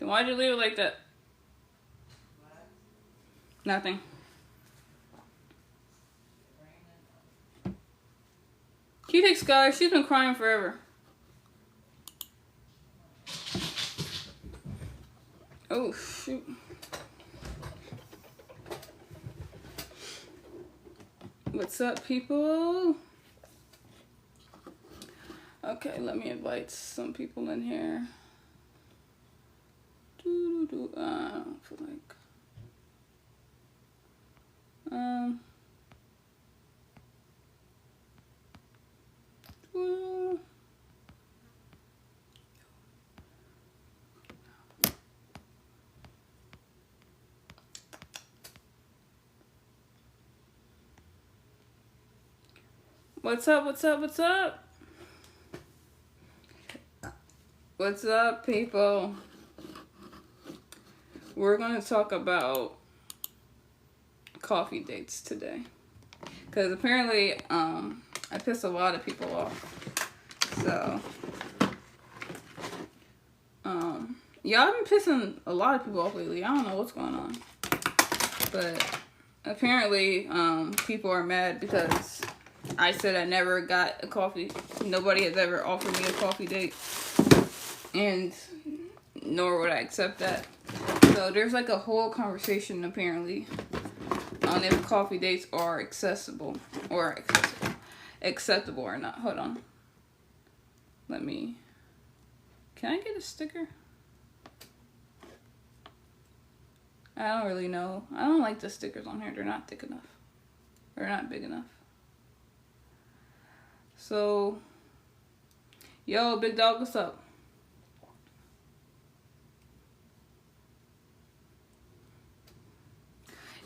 Then why'd you leave it like that? Nothing. Can you take Skylar? She's been crying forever. Oh, shoot. What's up, people? Okay, let me invite some people in here. I don't feel like... What's up, what's up, what's up? What's up, people? We're going to talk about coffee dates today. Because apparently, I pissed a lot of people off. So, y'all been pissing a lot of people off lately. I don't know what's going on. But apparently, people are mad because I said I never got a coffee. Nobody has ever offered me a coffee date. And nor would I accept that. So there's like a whole conversation apparently on if coffee dates are acceptable or not. Hold on. Can I get a sticker? I don't really know. I don't like the stickers on here. They're not thick enough. They're not big enough. So, yo, big dog, what's up?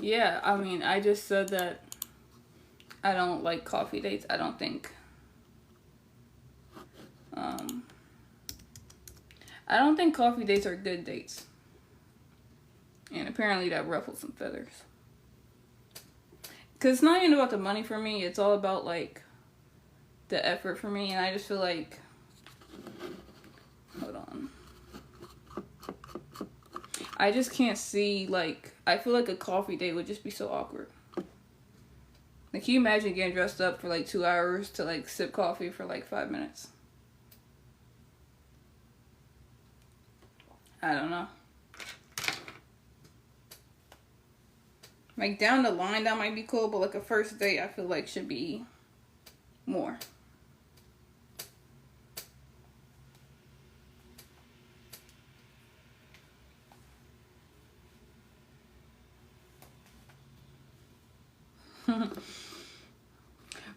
Yeah, I mean, I just said that I don't like coffee dates. I don't think. I don't think coffee dates are good dates. And apparently that ruffled some feathers. Because it's not even about the money for me. It's all about, like, the effort for me. And I just feel like... Hold on. I just can't see, like... I feel like a coffee date would just be so awkward. Like, can you imagine getting dressed up for, like, 2 hours to, like, sip coffee for, like, 5 minutes? I don't know. Like, down the line, that might be cool, but, like, a first date, I feel like should be more.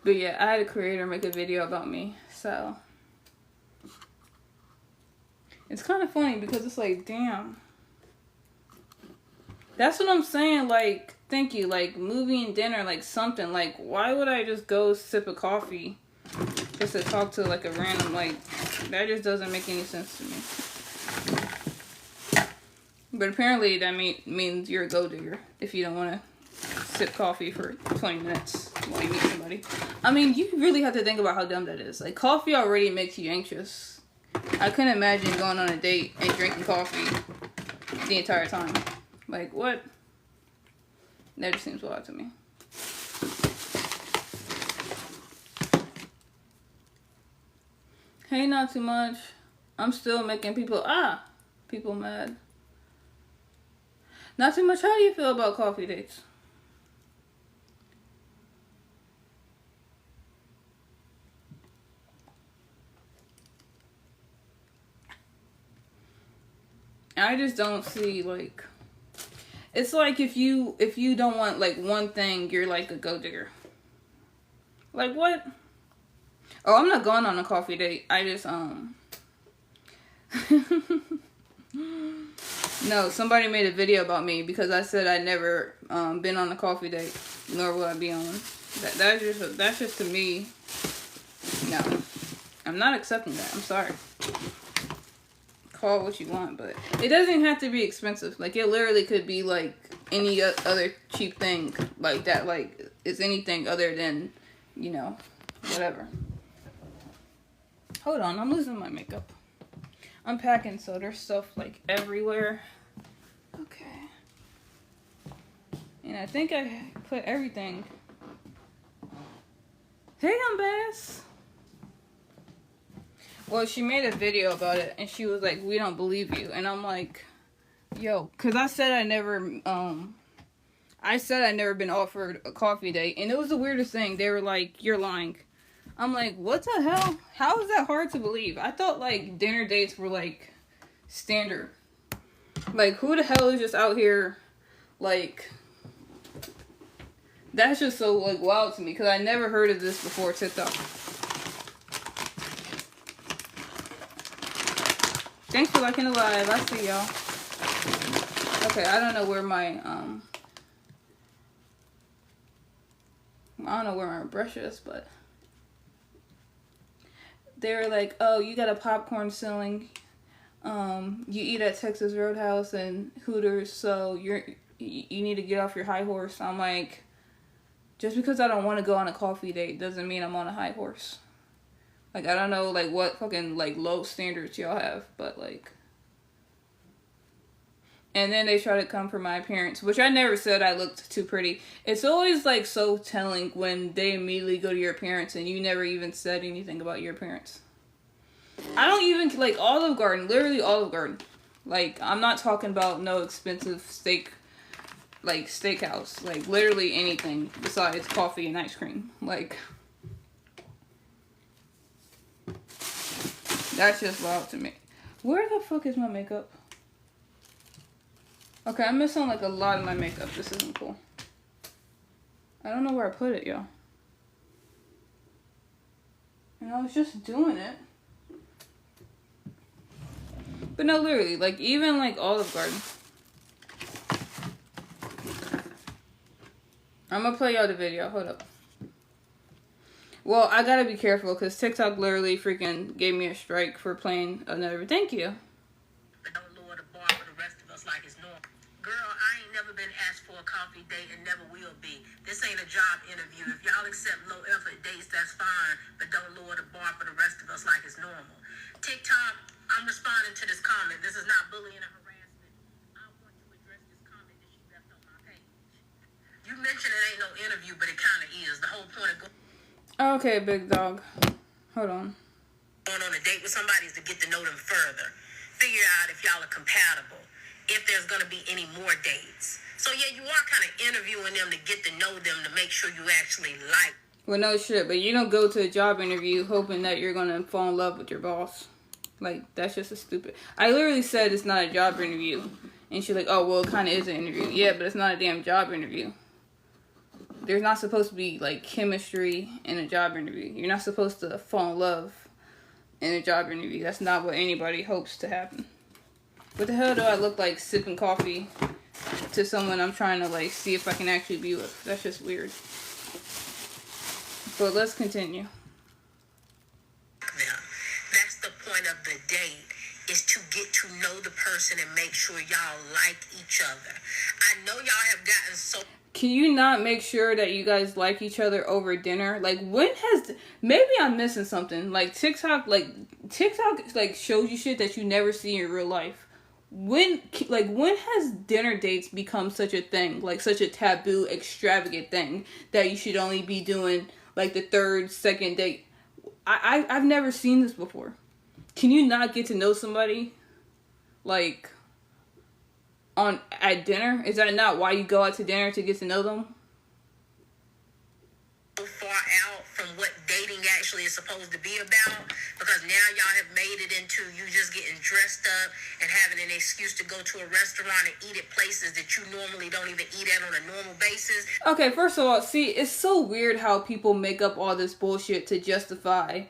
But yeah, I had a creator make a video about me, so it's kind of funny because it's like, damn. That's what I'm saying, like, thank you, like, movie and dinner, like, something, like, why would I just go sip a coffee just to talk to, like, a random, like, that just doesn't make any sense to me. But apparently that means you're a go-digger if you don't want to sip coffee for 20 minutes while you meet somebody. I mean, you really have to think about how dumb that is. Like, coffee already makes you anxious. I couldn't imagine going on a date and drinking coffee the entire time. Like, what? That just seems wild to me. Hey, not too much. I'm still making people mad. Not too much. How do you feel about coffee dates? I just don't see, like, it's like if you don't want, like, one thing, you're like a go-digger. Like, what? Oh, I'm not going on a coffee date. I just no, somebody made a video about me because I said I'd never been on a coffee date, nor will I be on one. That's just to me. No, I'm not accepting that. I'm sorry. Call what you want, but it doesn't have to be expensive. Like, it literally could be like any other cheap thing like that. Like, it's anything other than, you know, whatever. Hold on, I'm losing my makeup. I'm packing, so there's stuff like everywhere. Okay. And I think I put everything. Hey, I'm Bass. Well, she made a video about it, and she was like, "We don't believe you." And I'm like, "Yo," because I said I never been offered a coffee date, and it was the weirdest thing. They were like, "You're lying." I'm like, "What the hell? How is that hard to believe?" I thought like dinner dates were like standard. Like, who the hell is just out here like? That's just so like wild to me, because I never heard of this before TikTok. Thanks for liking the live. I see y'all. Okay, I don't know where my brush is, but they were like, "Oh, you got a popcorn ceiling. You eat at Texas Roadhouse and Hooters, so you need to get off your high horse." I'm like, just because I don't want to go on a coffee date doesn't mean I'm on a high horse. Like, I don't know, like, what fucking, like, low standards y'all have, but, like... And then they try to come for my appearance, which I never said I looked too pretty. It's always, like, so telling when they immediately go to your appearance and you never even said anything about your appearance. I don't even, like, Olive Garden, literally Olive Garden. Like, I'm not talking about no expensive steakhouse. Like, literally anything besides coffee and ice cream. Like... That's just wild to me. Where the fuck is my makeup? Okay, I'm missing like a lot of my makeup. This isn't cool. I don't know where I put it, y'all. And I was just doing it. But no, literally, like even like Olive Garden. I'm gonna play y'all the video. Hold up. Well, I gotta be careful because TikTok literally freaking gave me a strike for playing another. Thank you. But don't lower the bar for the rest of us like it's normal. Girl, I ain't never been asked for a coffee date and never will be. This ain't a job interview. If y'all accept low effort dates, that's fine. But don't lower the bar for the rest of us like it's normal. TikTok, I'm responding to this comment. This is not bullying or harassment. I want to address this comment that she left on my page. You mentioned it ain't no interview, but it kind of is. The whole point of Okay, big dog. Hold on. Going on a date with somebody is to get to know them further. Figure out if y'all are compatible. If there's going to be any more dates. So yeah, you are kind of interviewing them to get to know them to make sure you actually like. Well, no shit, but you don't go to a job interview hoping that you're going to fall in love with your boss. Like, that's just a stupid... I literally said it's not a job interview. And she's like, "Oh, well, it kind of is an interview." Yeah, but it's not a damn job interview. There's not supposed to be, like, chemistry in a job interview. You're not supposed to fall in love in a job interview. That's not what anybody hopes to happen. What the hell do I look like sipping coffee to someone I'm trying to, like, see if I can actually be with? That's just weird. But let's continue. That's the point of the date, is to get to know the person and make sure y'all like each other. I know y'all have gotten so... Can you not make sure that you guys like each other over dinner? Like, when has... Maybe I'm missing something. Like, TikTok, like, shows you shit that you never see in real life. When has dinner dates become such a thing? Like, such a taboo, extravagant thing that you should only be doing, like, the third, second date? I've never seen this before. Can you not get to know somebody, like... at dinner? Is that not why you go out to dinner, to get to know them? So far out from what dating actually is supposed to be about, because now y'all have made it into you just getting dressed up and having an excuse to go to a restaurant and eat at places that you normally don't even eat at on a normal basis. Okay, first of all, see, it's so weird how people make up all this bullshit to justify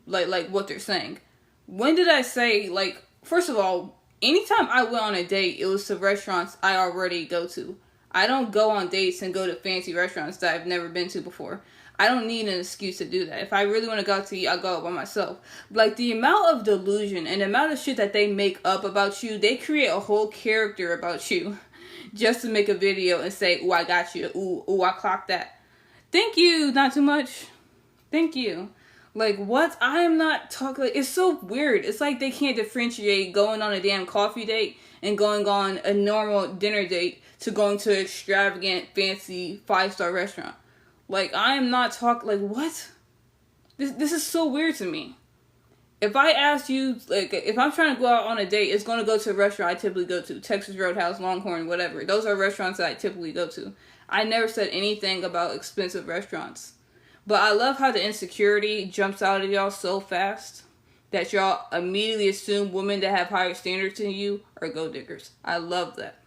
like what they're saying. When did I say, like, first of all, anytime I went on a date, it was to restaurants I already go to. I don't go on dates and go to fancy restaurants that I've never been to before. I don't need an excuse to do that. If I really want to go out to eat, I'll go out by myself. Like, the amount of delusion and the amount of shit that they make up about you, they create a whole character about you just to make a video and say, "Ooh, I got you. Ooh, I clocked that." Thank you. Not too much. Thank you. Like, what? I am not talking. Like, it's so weird. It's like they can't differentiate going on a damn coffee date and going on a normal dinner date to going to an extravagant, fancy 5-star restaurant. Like, I am not talking. Like, what? This is so weird to me. If I ask you, like, if I'm trying to go out on a date, it's going to go to a restaurant I typically go to. Texas Roadhouse, Longhorn, whatever. Those are restaurants that I typically go to. I never said anything about expensive restaurants. But I love how the insecurity jumps out of y'all so fast that y'all immediately assume women that have higher standards than you are gold diggers. I love that.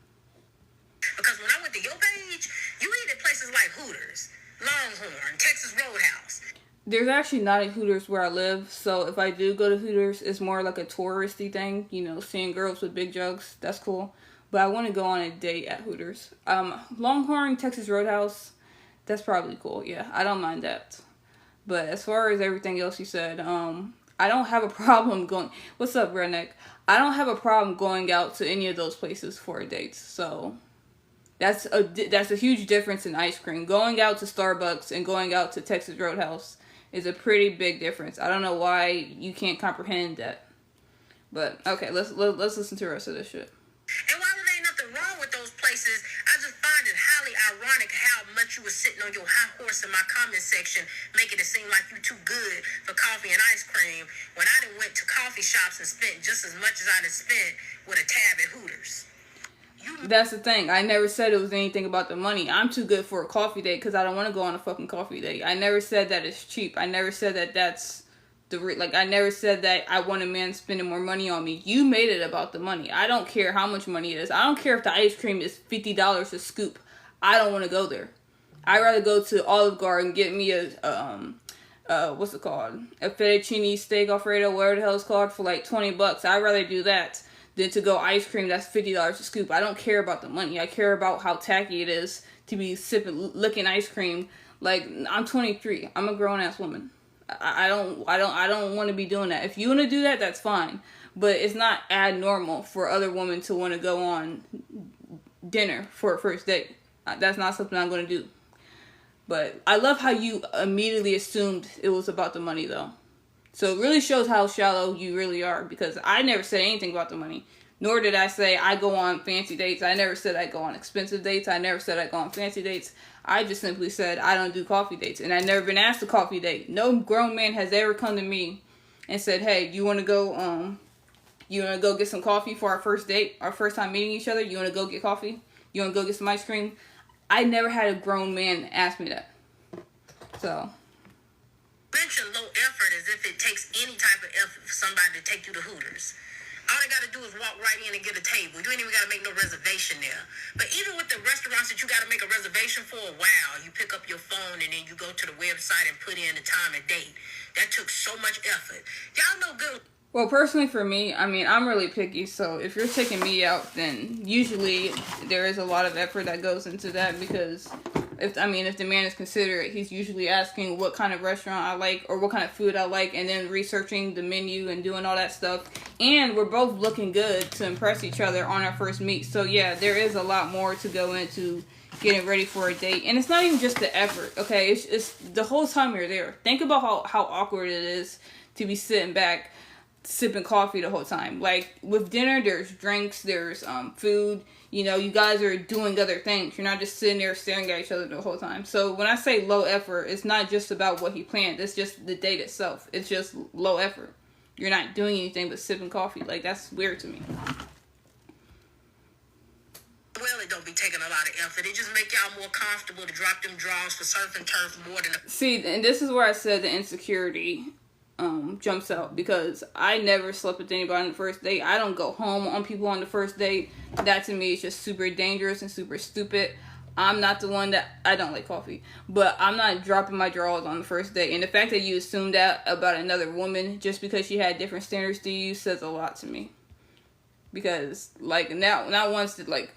Because when I went to your page, you eat at places like Hooters, Longhorn, Texas Roadhouse. There's actually not a Hooters where I live, so if I do go to Hooters, it's more like a touristy thing. You know, seeing girls with big jugs, that's cool. But I want to go on a date at Hooters. Longhorn, Texas Roadhouse, that's probably cool. Yeah, I don't mind that. But as far as everything else you said, I don't have a problem going... What's up, Redneck? I don't have a problem going out to any of those places for a date. So that's a huge difference in ice cream. Going out to Starbucks and going out to Texas Roadhouse is a pretty big difference. I don't know why you can't comprehend that. But okay, let's listen to the rest of this shit. And while there ain't nothing wrong with those places, I just find it highly ironic how much you were sitting on your high horse in my comment section, making it seem like you too good for coffee and ice cream, when I done went to coffee shops and spent just as much as I done spent with a tab at Hooters. That's the thing. I never said it was anything about the money. I'm too good for a coffee date because I don't want to go on a fucking coffee date. I never said that it's cheap. I never said that that's I never said that I want a man spending more money on me. You made it about the money. I don't care how much money it is. I don't care if the ice cream is $50 a scoop. I don't want to go there. I'd rather go to Olive Garden and get me what's it called? A fettuccine steak Alfredo, whatever the hell it's called, for like $20. I'd rather do that than to go ice cream that's $50 a scoop. I don't care about the money. I care about how tacky it is to be licking ice cream. Like, I'm 23. I'm a grown ass woman. I don't want to be doing that. If you want to do that, that's fine. But it's not abnormal for other women to want to go on dinner for a first date. That's not something I'm going to do. But I love how you immediately assumed it was about the money, though. So it really shows how shallow you really are, because I never said anything about the money. Nor did I say I go on fancy dates. I never said I go on expensive dates. I never said I go on fancy dates. I just simply said I don't do coffee dates. And I've never been asked a coffee date. No grown man has ever come to me and said, hey, you want to go get some coffee for our first date? Our first time meeting each other? You want to go get coffee? You want to go get some ice cream? I never had a grown man ask me that. So... mention low effort as if it takes any type of effort for somebody to take you to Hooters. All they got to do is walk right in and get a table. You ain't even got to make no reservation there. But even with the restaurants that you got to make a reservation for, wow, you pick up your phone and then you go to the website and put in the time and date. That took so much effort. Y'all know good. Well, personally for me, I mean, I'm really picky, so if you're taking me out, then usually there is a lot of effort that goes into that, because if the man is considerate, he's usually asking what kind of restaurant I like or what kind of food I like, and then researching the menu and doing all that stuff. And we're both looking good to impress each other on our first meet. So yeah, there is a lot more to go into getting ready for a date. And it's not even just the effort, okay? It's the whole time you're there. Think about how awkward it is to be sitting back sipping coffee the whole time. Like, with dinner, there's drinks, there's food, you know, you guys are doing other things. You're not just sitting there staring at each other the whole time. So when I say low effort, it's not just about what he planned, it's just the date itself. It's just low effort. You're not doing anything but sipping coffee. Like, that's weird to me. Well, it don't be taking a lot of effort. It just make y'all more comfortable to drop them draws for surf and turf more than See, and this is where I said the insecurity jumps out, because I never slept with anybody on the first date. I don't go home on people on the first date. That to me is just super dangerous and super stupid. I'm not the one that... I don't like coffee, but I'm not dropping my drawers on the first date. And the fact that you assume that about another woman just because she had different standards to you says a lot to me. Because, like, not once did, like...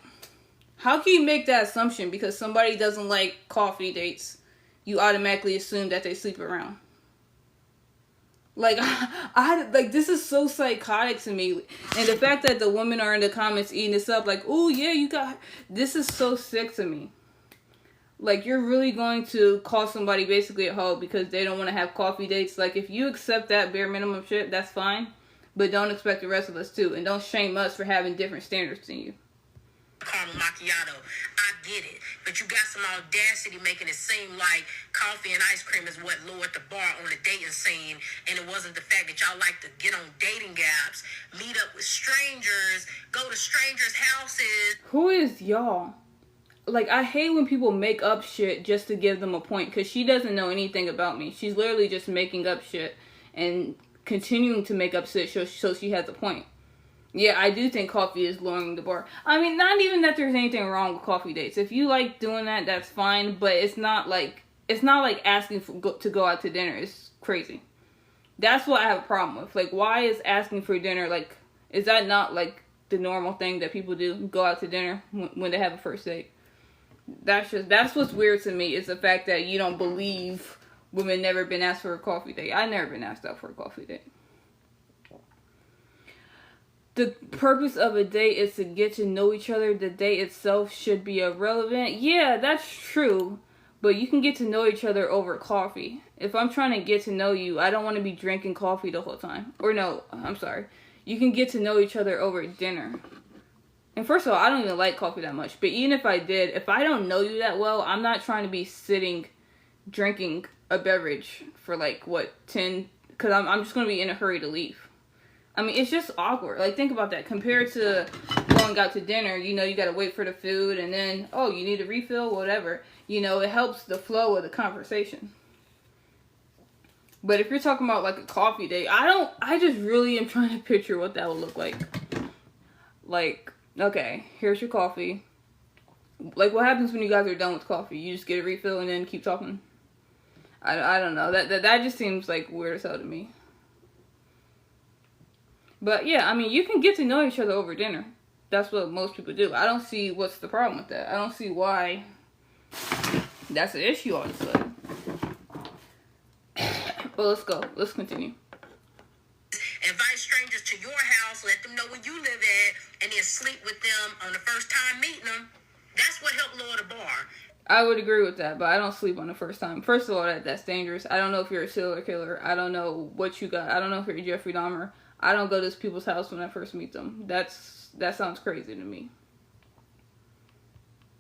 How can you make that assumption because somebody doesn't like coffee dates? You automatically assume that they sleep around. Like, this is so psychotic to me. And the fact that the women are in the comments eating this up, like, oh, yeah, you got... This is so sick to me. Like, you're really going to call somebody basically a hoe because they don't want to have coffee dates. Like, if you accept that bare minimum shit, that's fine. But don't expect the rest of us to. And don't shame us for having different standards than you. Caramel macchiato. I get it. But you got some audacity making it seem like coffee and ice cream is what lowered the bar on the dating scene, and it wasn't the fact that y'all like to get on dating apps, meet up with strangers, go to strangers' houses. Who is y'all? Like, I hate when people make up shit just to give them a point, because she doesn't know anything about me. She's literally just making up shit and continuing to make up shit so she has a point. Yeah, I do think coffee is lowering the bar. I mean, not even that there's anything wrong with coffee dates. If you like doing that, that's fine. But it's not like asking to go out to dinner. It's crazy. That's what I have a problem with. Like, why is asking for dinner, like, is that not like the normal thing that people do? Go out to dinner when they have a first date. That's what's weird to me, is the fact that you don't believe women never been asked for a coffee date. I've never been asked out for a coffee date. The purpose of a date is to get to know each other. The date itself should be irrelevant. Yeah, that's true. But you can get to know each other over coffee. If I'm trying to get to know you, I don't want to be drinking coffee the whole time. Or no, I'm sorry. You can get to know each other over dinner. And first of all, I don't even like coffee that much. But even if I did, if I don't know you that well, I'm not trying to be sitting drinking a beverage for like, 10... Because I'm just going to be in a hurry to leave. I mean, it's just awkward. Like, think about that. Compared to going out to dinner, you know, you got to wait for the food, and then, oh, you need a refill, whatever. You know, it helps the flow of the conversation. But if you're talking about, like, a coffee date, I just really am trying to picture what that would look like. Like, okay, here's your coffee. Like, what happens when you guys are done with coffee? You just get a refill and then keep talking? I don't know. That just seems, like, weird as hell to me. But yeah, I mean, you can get to know each other over dinner. That's what most people do. I don't see what's the problem with that. I don't see why that's an issue all of a sudden. But let's go. Let's continue. Invite strangers to your house, let them know where you live at, and then sleep with them on the first time meeting them. That's what helped lower the bar. I would agree with that, but I don't sleep on the first time. First of all, that's dangerous. I don't know if you're a serial killer. I don't know what you got. I don't know if you're Jeffrey Dahmer. I don't go to people's house when I first meet them. That sounds crazy to me.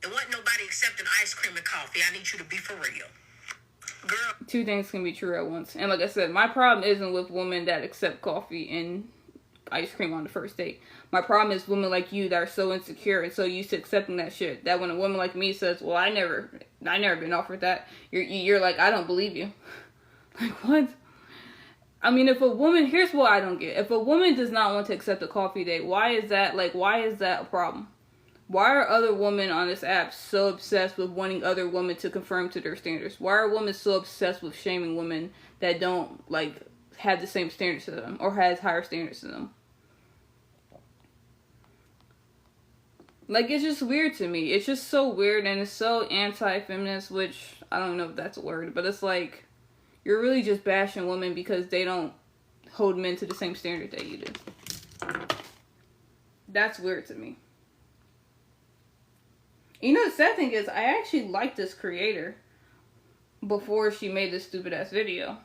There wasn't nobody accepting ice cream and coffee. I need you to be for real. Girl. Two things can be true at once. And like I said, my problem isn't with women that accept coffee and ice cream on the first date. My problem is women like you that are so insecure and so used to accepting that shit, that when a woman like me says, well, I never been offered that, you're like, I don't believe you. Like, what? I mean, here's what I don't get. If a woman does not want to accept a coffee date, why is that a problem? Why are other women on this app so obsessed with wanting other women to conform to their standards? Why are women so obsessed with shaming women that don't, like, have the same standards to them or has higher standards to them? Like, it's just weird to me. It's just so weird, and it's so anti-feminist, which I don't know if that's a word, but it's like, you're really just bashing women because they don't hold men to the same standard that you do. That's weird to me. You know, the sad thing is, I actually liked this creator before she made this stupid ass video.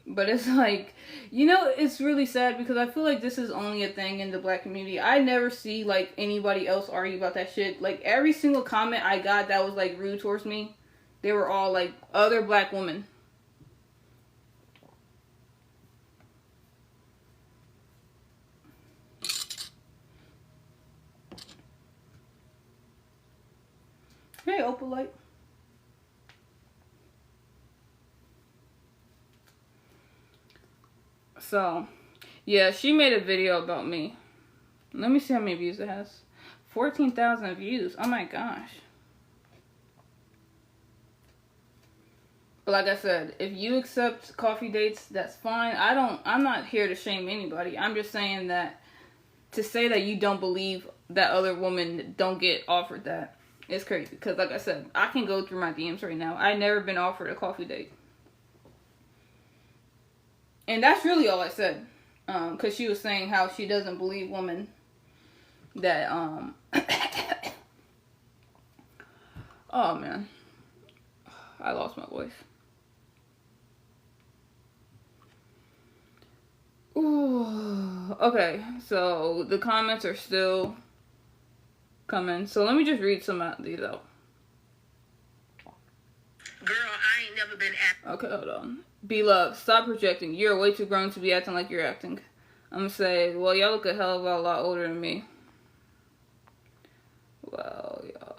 But it's like, you know, it's really sad because I feel like this is only a thing in the black community. I never see, like, anybody else argue about that shit. Like, every single comment I got that was, like, rude towards me, they were all, like, other black women. Hey, Opalite. So, yeah, she made a video about me. Let me see how many views it has. 14,000 views. Oh my gosh. But like I said, if you accept coffee dates, that's fine. I'm not here to shame anybody. I'm just saying that to say that you don't believe that other women don't get offered that is crazy. Because like I said, I can go through my DMs right now. I've never been offered a coffee date. And that's really all I said. Because she was saying how she doesn't believe women that Oh man, I lost my voice. Ooh, okay, so the comments are still coming. So let me just read some of these out. Girl, I ain't never been at. Okay, hold on. Beloved, stop projecting. You're way too grown to be acting like you're acting. I'm gonna say, well, y'all look a hell of a lot older than me. Well, y'all.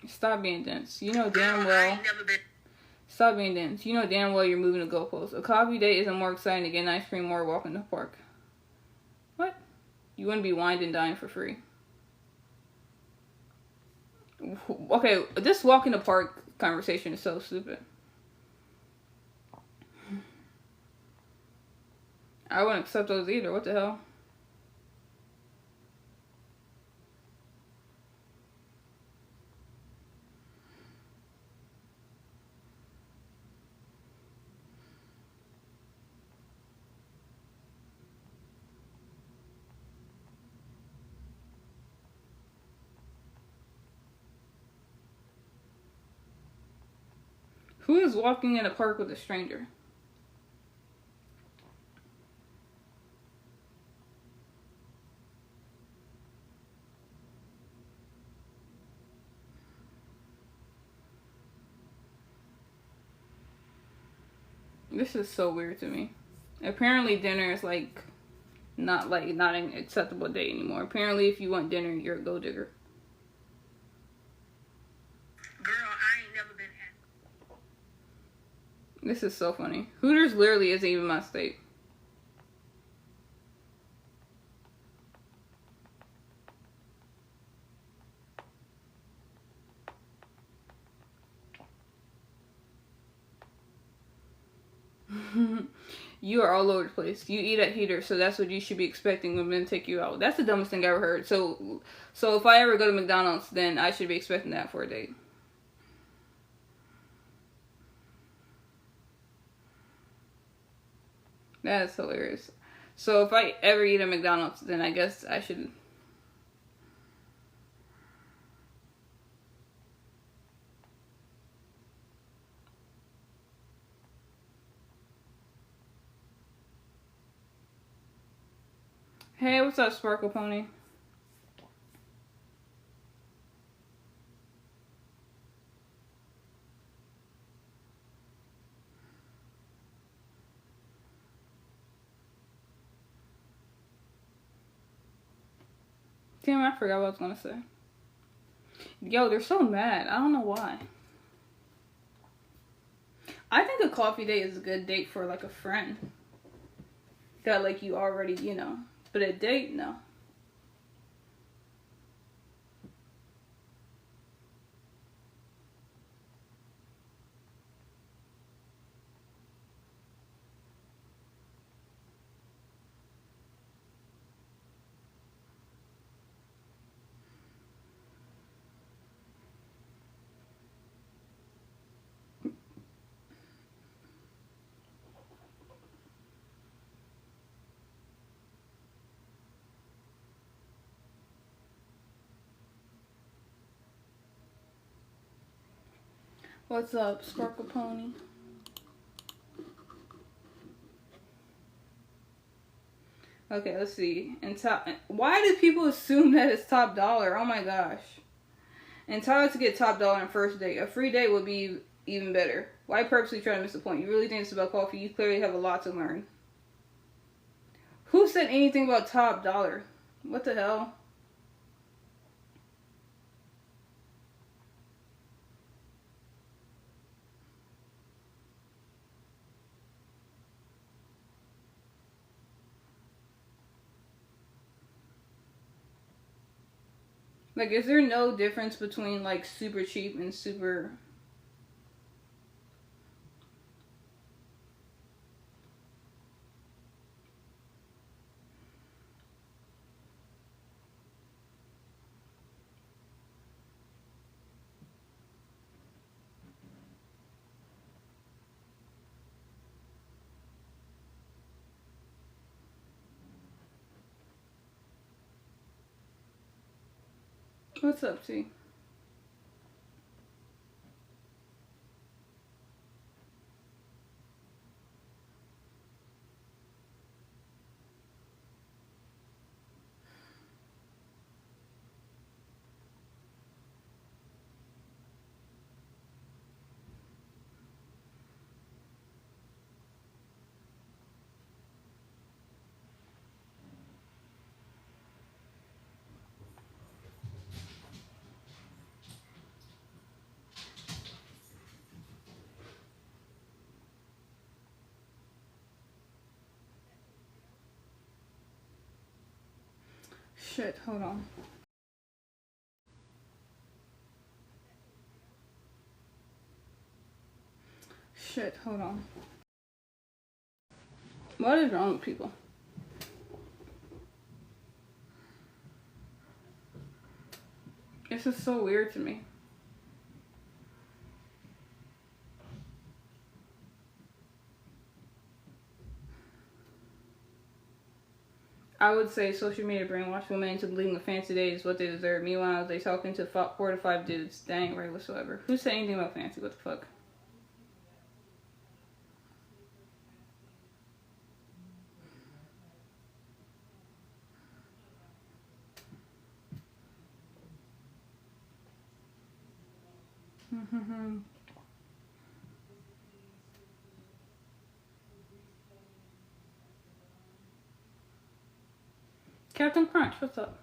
Stop being dense. You know damn well. Stop being dense. You know damn well you're moving the goalposts. A coffee date isn't more exciting to get an ice cream or a walk in the park. What? You wouldn't be wined and dined for free. Okay, this walk in the park conversation is so stupid. I wouldn't accept those either. What the hell? Who is walking in a park with a stranger? This is so weird to me. Apparently dinner is not an acceptable date anymore. Apparently if you want dinner, you're a gold digger. Girl, I ain't never been at. This is so funny. Hooters literally isn't even my state. You are all over the place. You eat at heaters, so that's what you should be expecting when men take you out. That's the dumbest thing I ever heard. So if I ever go to McDonald's, then I should be expecting that for a date. That is hilarious. So if I ever eat at McDonald's, then I guess I should. Hey, what's up, Sparkle Pony? Damn, I forgot what I was gonna say. Yo, they're so mad. I don't know why. I think a coffee date is a good date for like a friend. That like you already, you know. But a date, no. What's up, Sparkle Pony? Okay, let's see. Why do people assume that it's top dollar? Oh my gosh. Entitled to get top dollar on first date. A free date would be even better. Why purposely try to miss the point? You really think it's about coffee? You clearly have a lot to learn. Who said anything about top dollar? What the hell? Like, is there no difference between, like, super cheap and super... What's up, T? Shit, hold on. Shit, hold on. What is wrong with people? This is so weird to me. I would say social media brainwash women into believing the fancy date is what they deserve. Meanwhile, they talking to 4 to 5 dudes. That ain't right whatsoever. Who said anything about fancy? What the fuck? Captain Crunch, what's up?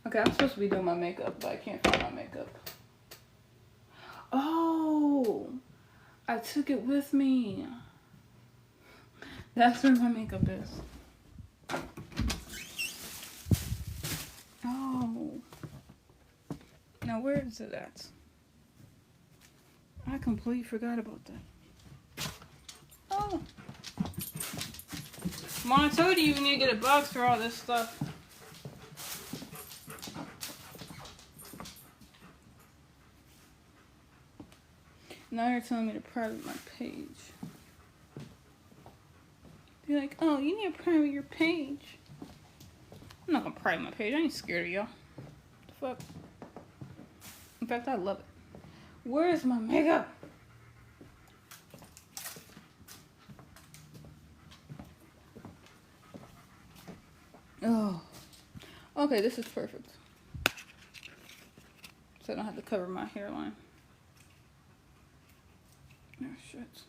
Okay, I'm supposed to be doing my makeup, but I can't find my makeup. Oh, I took it with me. That's where my makeup is. Oh. Now where is it at? I completely forgot about that. Oh. Mom, I told you need to get a box for all this stuff. Now you're telling me to private my page. You're like, oh, you need to private your page. I'm not gonna private my page. I ain't scared of y'all. The fuck? In fact, I love it. Where is my makeup? Oh. Okay, this is perfect. So I don't have to cover my hairline. Oh, shit.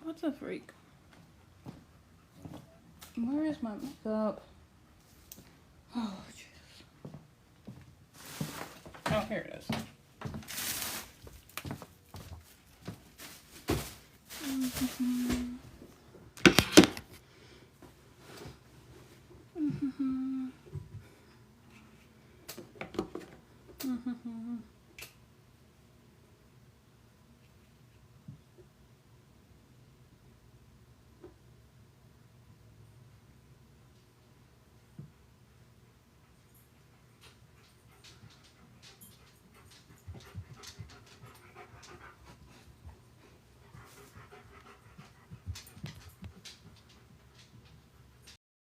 What's a freak? Where is my makeup? Oh, jeez. Oh, here it is.